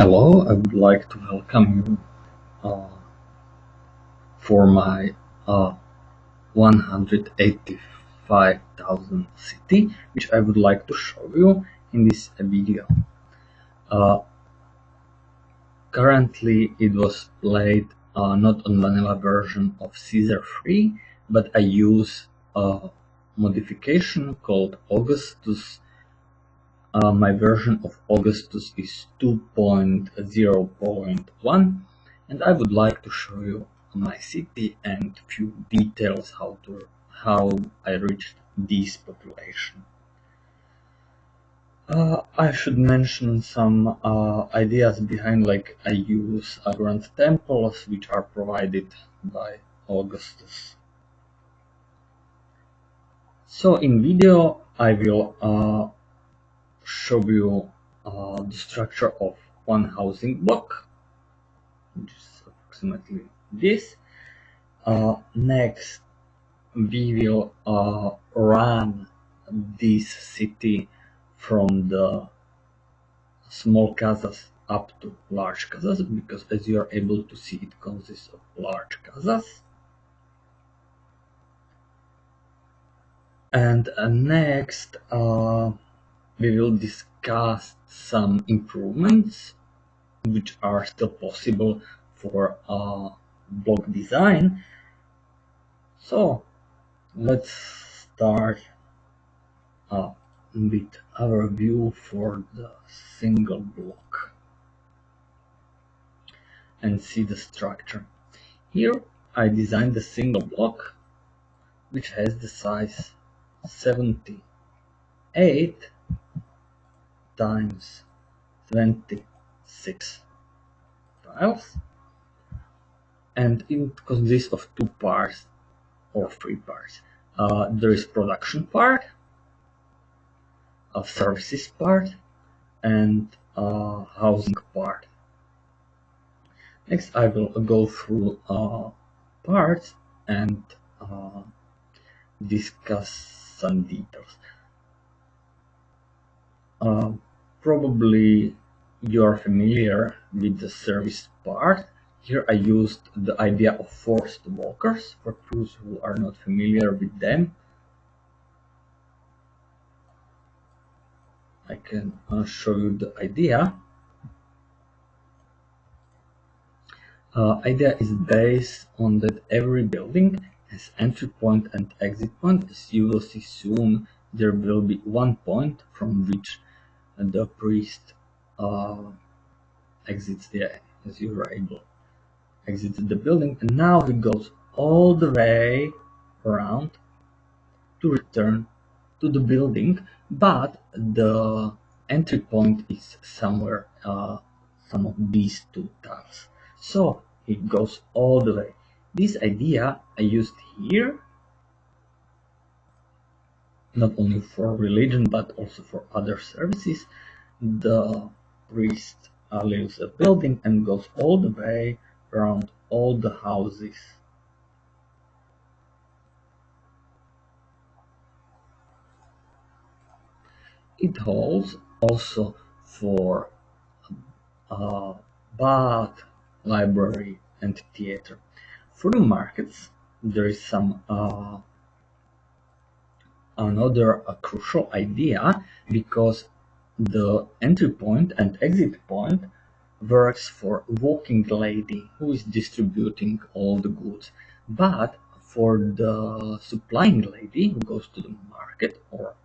Hello, I would like to welcome you for my 185,000 city, which I would like to show you in this video. Currently, it was played not on vanilla version of Caesar 3, but I use a modification called Augustus. My version of Augustus is 2.0.1, and I would like to show you my city and few details how I reached this population. I should mention some ideas behind, like I use grand temples which are provided by Augustus. So in video I will show you the structure of one housing block, which is approximately this. Next, we will run this city from the small cassas up to large cassas, because as you are able to see, it consists of large cassas. And next, we will discuss some improvements which are still possible for block design. So let's start with our view for the single block and see the structure. Here I designed the single block which has the size 78 times 26 tiles, and it consists of two parts or three parts. There is production part, a services part, and a housing part. Next I will go through parts and discuss some details. Probably you are familiar with the service part. Here I used the idea of forced walkers for those who are not familiar with them. I can show you the idea. Idea is based on that every building has entry point and exit point. As you will see soon, there will be one point from which the priest exits as you are able exit the building, and now he goes all the way around to return to the building, but the entry point is somewhere some of these two tiles, so he goes all the way. This idea I used here not only for religion but also for other services. The priest leaves a building and goes all the way around all the houses. It holds also for bath, library, and theater. For the markets, there is some another crucial idea, because the entry point and exit point works for walking lady who is distributing all the goods, but for the supplying lady who goes to the market or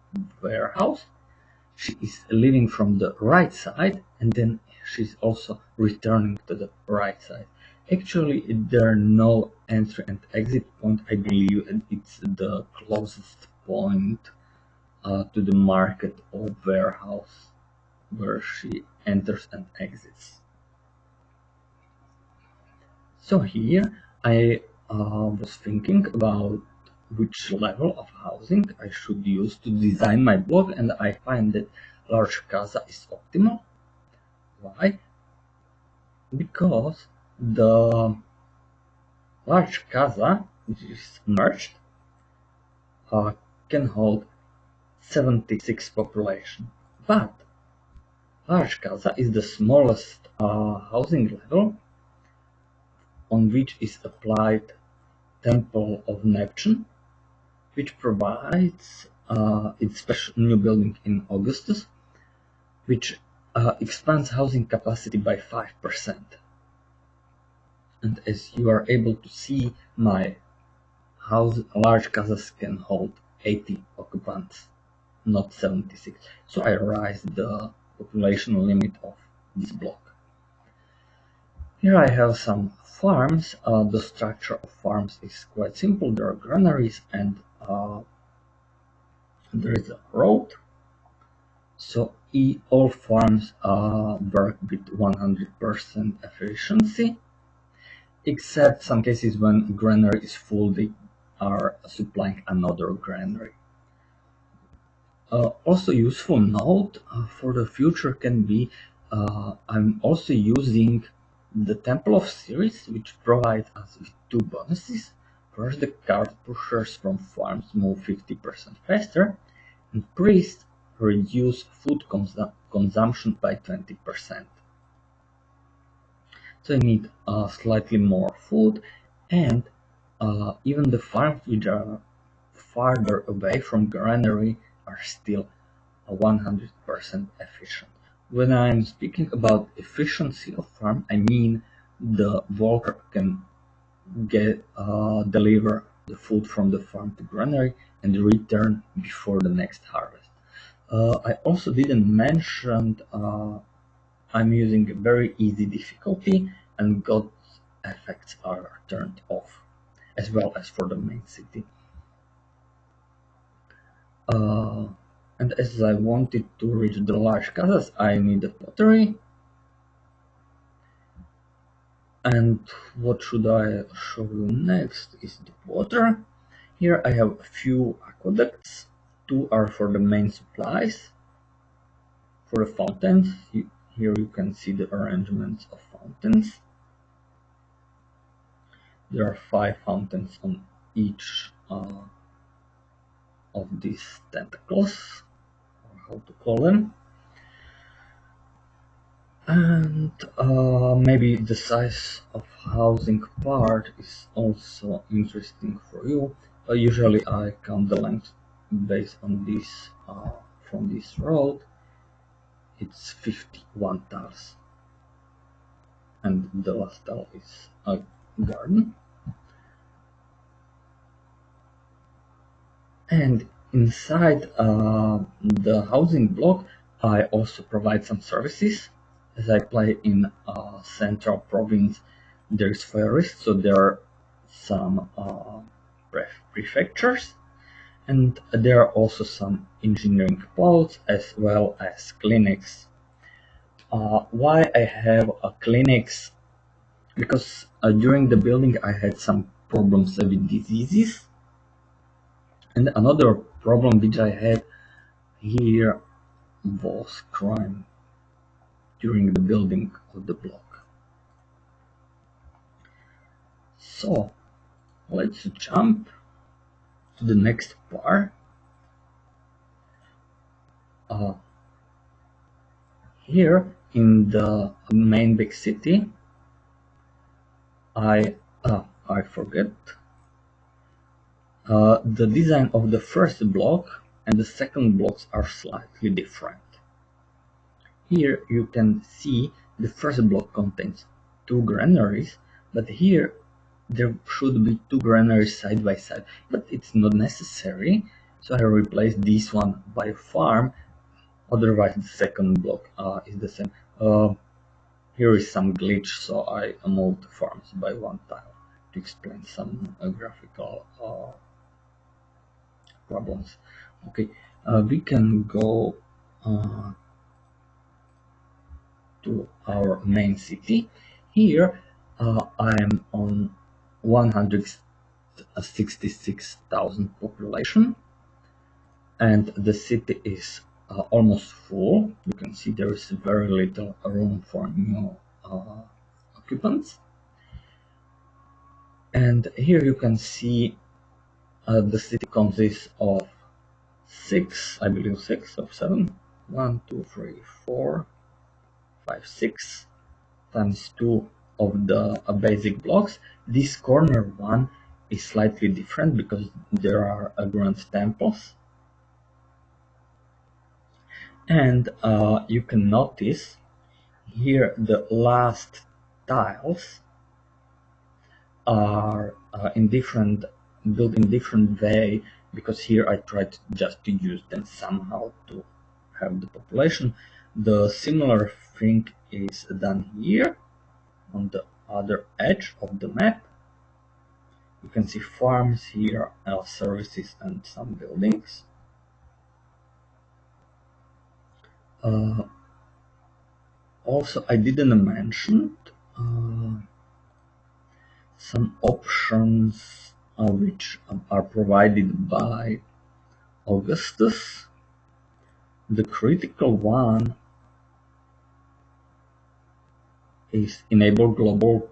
warehouse, she is leaving from the right side and then she's also returning to the right side. Actually, there are no entry and exit point, I believe, and it's the closest point to the market or warehouse where she enters and exits. So here I was thinking about which level of housing I should use to design my block, and I find that large casa is optimal. Why? Because the large casa, which is merged, can hold 76 population, but Large casa is the smallest housing level on which is applied Temple of Neptune, which provides its special new building in Augustus, which expands housing capacity by 5%. And as you are able to see, my house, large casas can hold 80 occupants, not 76. So I raised the population limit of this block. Here I have some farms. The structure of farms is quite simple. There are granaries and there is a road. So all farms work with 100% efficiency, except some cases when granary is full, they are supplying another granary. Also useful note for the future can be I'm also using the Temple of Ceres, which provides us with two bonuses. First, the cart pushers from farms move 50% faster, and priests reduce food consumption by 20%. So you need slightly more food, and even the farms which are farther away from granary are still 100% efficient. When I'm speaking about efficiency of farm, I mean the worker can deliver the food from the farm to granary and return before the next harvest. I also didn't mention I'm using a very easy difficulty, and God's effects are turned off, as well as for the main city. And as I wanted to reach the large casas, I need a pottery. And what should I show you next is the water. Here I have a few aqueducts. Two are for the main supplies. For the fountains, here you can see the arrangements of fountains. There are 5 fountains on each of these tentacles, or how to call them. And maybe the size of housing part is also interesting for you. Usually I count the length based on this from this road. It's 51 tiles, and the last tile is a garden. And inside the housing block, I also provide some services. As I play in central province, there is forest, so there are some prefectures, and there are also some engineering posts as well as clinics. Why I have a clinics? Because during the building I had some problems with diseases, and another problem which I had here was crime during the building of the block. So let's jump to the next part. Here in the main big city, I forget the design of the first block and the second blocks are slightly different. Here you can see the first block contains 2 granaries, but here there should be 2 granaries side by side, but it's not necessary, so I replaced this one by a farm. Otherwise the second block is the same. Here is some glitch, so I moved farms by 1 tile to explain some graphical problems. Okay, we can go to our main city. Here I'm on 166,000 population, and the city is almost full. You can see there is very little room for new occupants. And here you can see the city consists of 6, I believe 6 or 7. 1, 2, 3, 4. 5, 6 times 2 of the basic blocks. This corner one is slightly different because there are grand temples. And you can notice here the last tiles are built in different way, because here I tried just to use them somehow to have the population. The similar thing is done here on the other edge of the map. You can see farms here, services and some buildings. Also, I didn't mention some options which are provided by Augustus. The critical one is enable global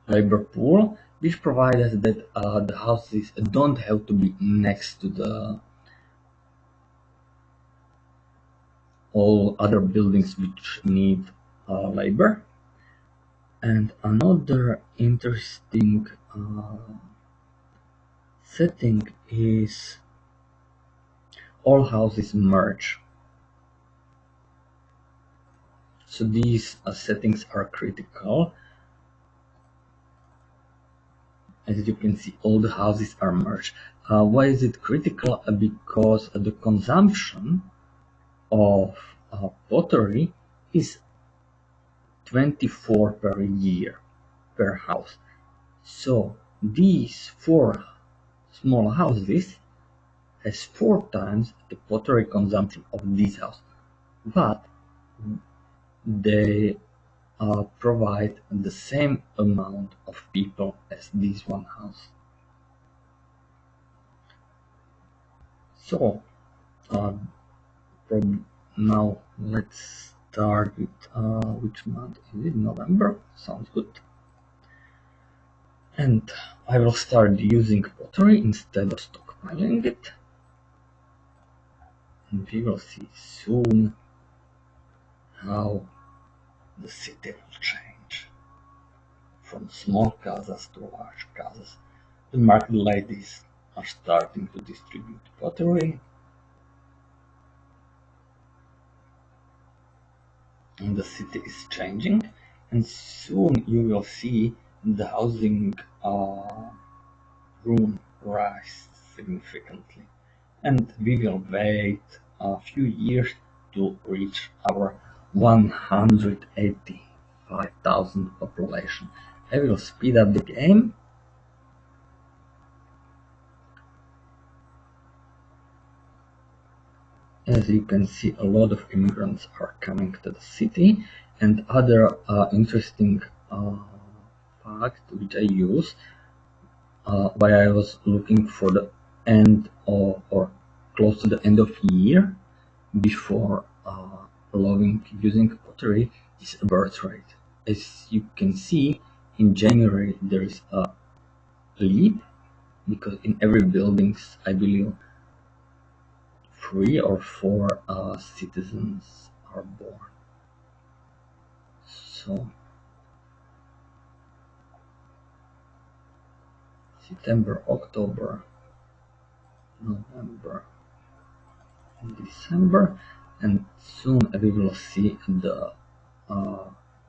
labor pool, which provides that the houses don't have to be next to the all other buildings which need labor. And another interesting setting is all houses merge. So these settings are critical. As you can see, all the houses are merged. Why is it critical? Because the consumption of pottery is 24 per year per house. So these 4 small houses has 4 times the pottery consumption of this house, but they provide the same amount of people as this one house. So now let's start with which month is it? November. Sounds good. And I will start using pottery instead of stockpiling it. And we will see soon how the city will change from small cassas to large cassas. The market ladies are starting to distribute pottery, and the city is changing, and soon you will see the housing room rise significantly, and we will wait a few years to reach our 185,000 population. I will speed up the game. As you can see, a lot of immigrants are coming to the city, and other interesting fact which I use while I was looking for the end or close to the end of year before loving using pottery is birth rate. As you can see, in January there is a leap, because in every buildings, I believe, 3 or 4 citizens are born. So September, October, November, and December, and soon we will see the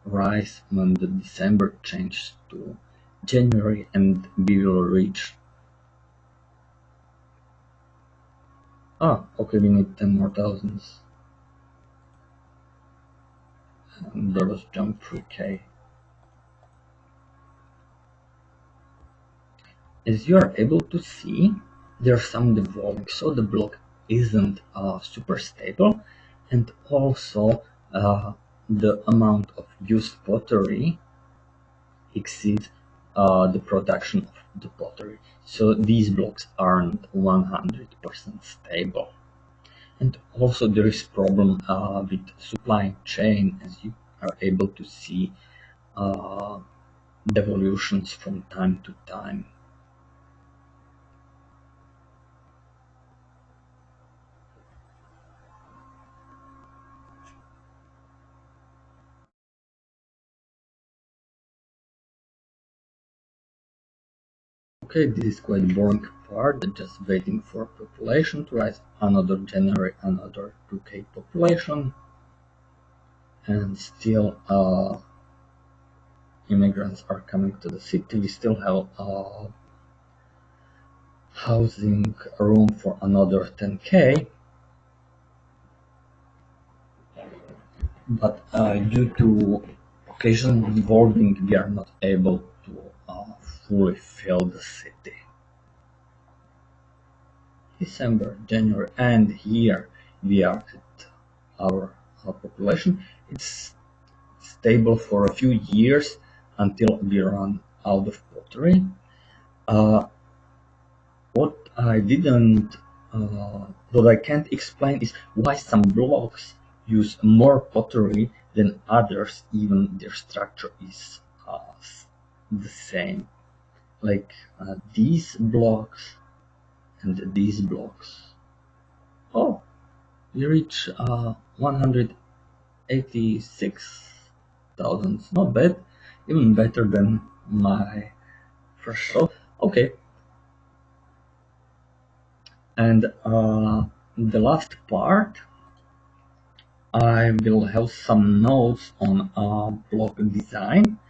rise when the December changes to January, and we will reach. Okay, we need 10 more thousands. And there was jump 3k. As you are able to see, there's some devolving, so the block isn't super stable, and also the amount of used pottery exceeds the production of the pottery. So these blocks aren't 100% stable. And also there is problem with supply chain, as you are able to see devolutions from time to time. Okay, this is quite a boring part, just waiting for population to rise, another January, another 2k population, and still immigrants are coming to the city. We still have housing room for another 10k, but due to occasional boarding, we are not able to fully fill the city. December, January, and here we are at our population. It's stable for a few years until we run out of pottery. What I can't explain is why some blocks use more pottery than others, even their structure is the same. Like these blocks and these blocks. Oh, we reach 186,000. Not bad, even better than my first show. Okay. And the last part, I will have some notes on block design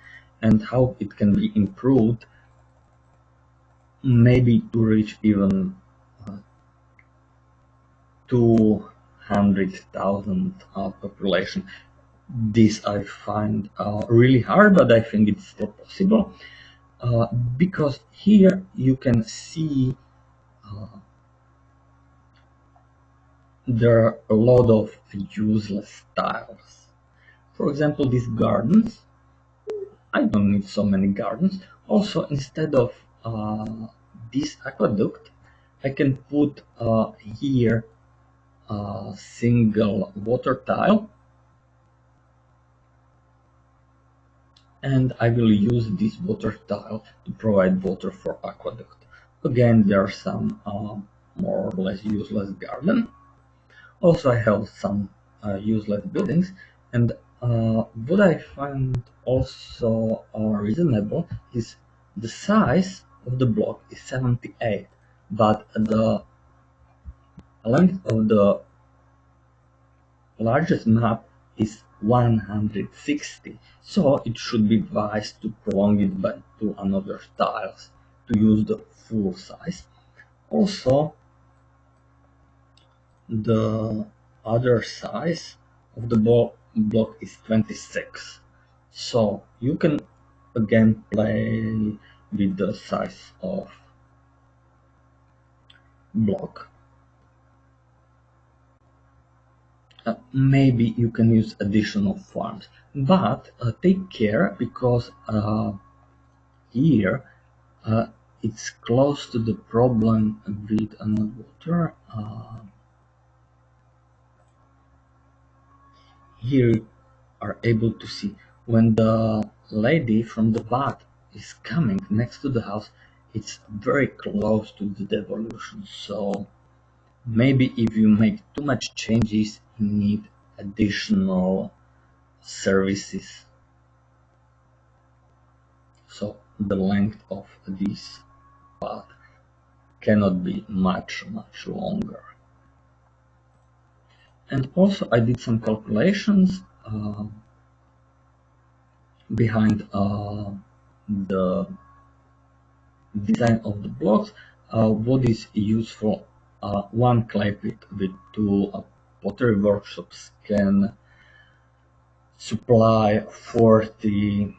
and how it can be improved, maybe to reach even 200,000 population. This I find really hard, but I think it's still possible because here you can see there are a lot of useless tiles. For example, these gardens. I don't need so many gardens. Also, instead of this aqueduct, I can put here a single water tile, and I will use this water tile to provide water for aqueduct. Again, there are some more or less useless garden. Also, I have some useless buildings, and what I find also reasonable is the size of the block is 78, but the length of the largest map is 160, so it should be wise to prolong it by to another tiles to use the full size. Also, the other size of the block is 26, so you can again play with the size of block. Maybe you can use additional farms, but take care because here it's close to the problem with water. Here you are able to see when the lady from the bath is coming next to the house, it's very close to the devolution. So maybe if you make too much changes, you need additional services. So the length of this path cannot be much longer. And also I did some calculations behind the design of the blocks. What is useful, one clay pit with two pottery workshops can supply 40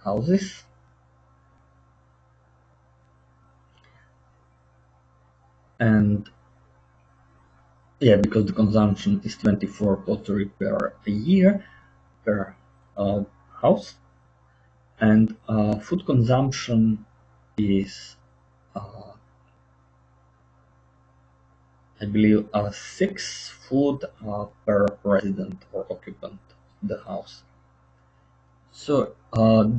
houses. And yeah, because the consumption is 24 pottery per year per house, and food consumption is I believe 6 food per resident or occupant of the house. So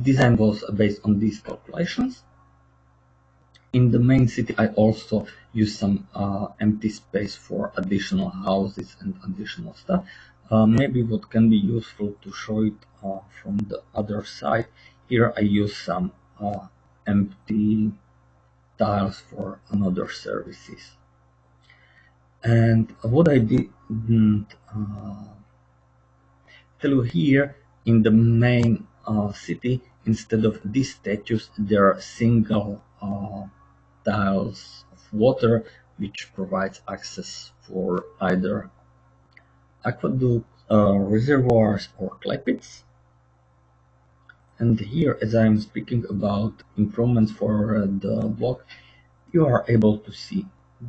design was based on these calculations. In the main city, I also use some empty space for additional houses and additional stuff. Maybe what can be useful to show it from the other side. Here I use some empty tiles for another services. And what I didn't tell you here, in the main city, instead of these statues, there are single tiles of water which provides access for either aqueduct, reservoirs, or clay pits. And here, as I'm speaking about improvements for the block, you are able to see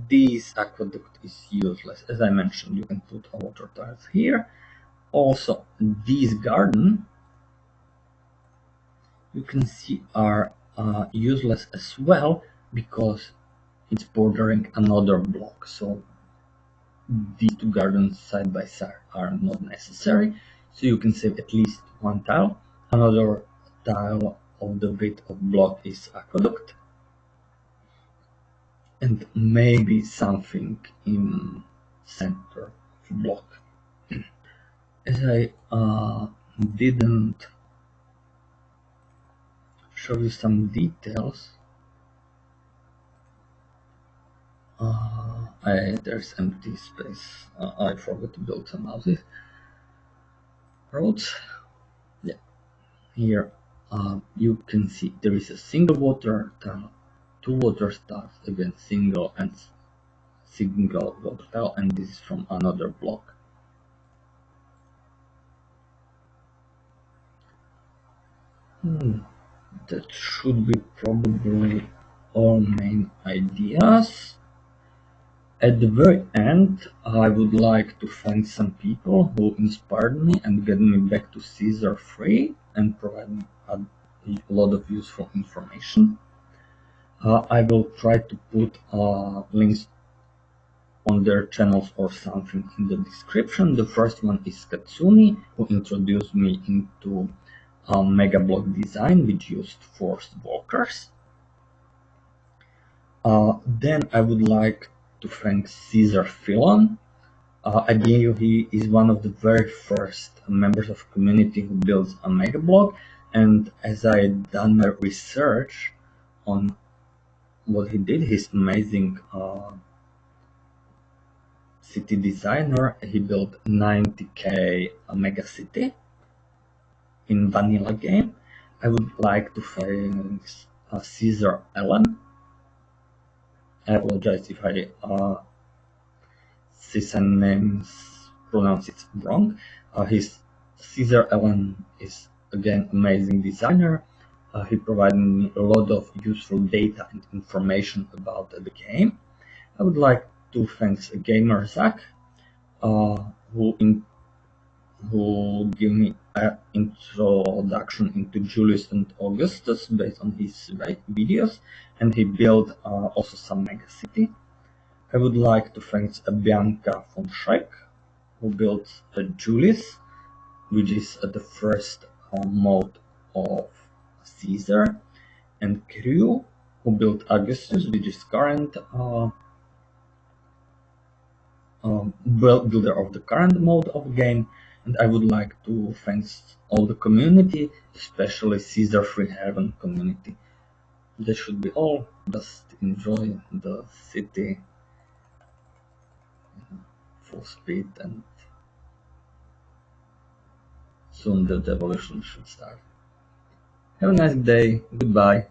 this aqueduct is useless. As I mentioned, you can put water tiles here. Also, this garden, you can see, are useless as well because it's bordering another block. So these two gardens side by side are not necessary. So you can save at least one tile. Another tile of the width of block is aqueduct. And maybe something in center of block. As I didn't show you some details, there's empty space. I forgot to build some houses. Roads. Yeah. Here you can see there is a single water tile, two water tiles, again single and single water tile, and this is from another block. That should be probably all main ideas. At the very end, I would like to thank some people who inspired me and get me back to Caesar free and provide me a lot of useful information. I will try to put links on their channels or something in the description. The first one is Katsuni, who introduced me into megablock design, which used forced walkers. Then I would like to thank Caesar Philon. I believe he is one of the very first members of community who builds a megablock, and as I done my research on what he did, he's amazing city designer. He built 90k Megacity in vanilla game. I would like to thank Caesar Allen. I apologize if I see some names pronounce it wrong. His Caesar Allen is again amazing designer. He provided me a lot of useful data and information about the game. I would like to thank gamer Zakh, who gave me an introduction into Julius and Augustus based on his videos, and he built also some Megacity. I would like to thank Bianca from Schaik, who built Julius, which is the first mode of Caesar, and Keriew, who built Augustus, which is current builder of the current mode of game. And I would like to thank all the community, especially Caesar Free Heaven community. That should be all. Just enjoy the city full speed, and soon the devolution should start. Have a nice day. Goodbye.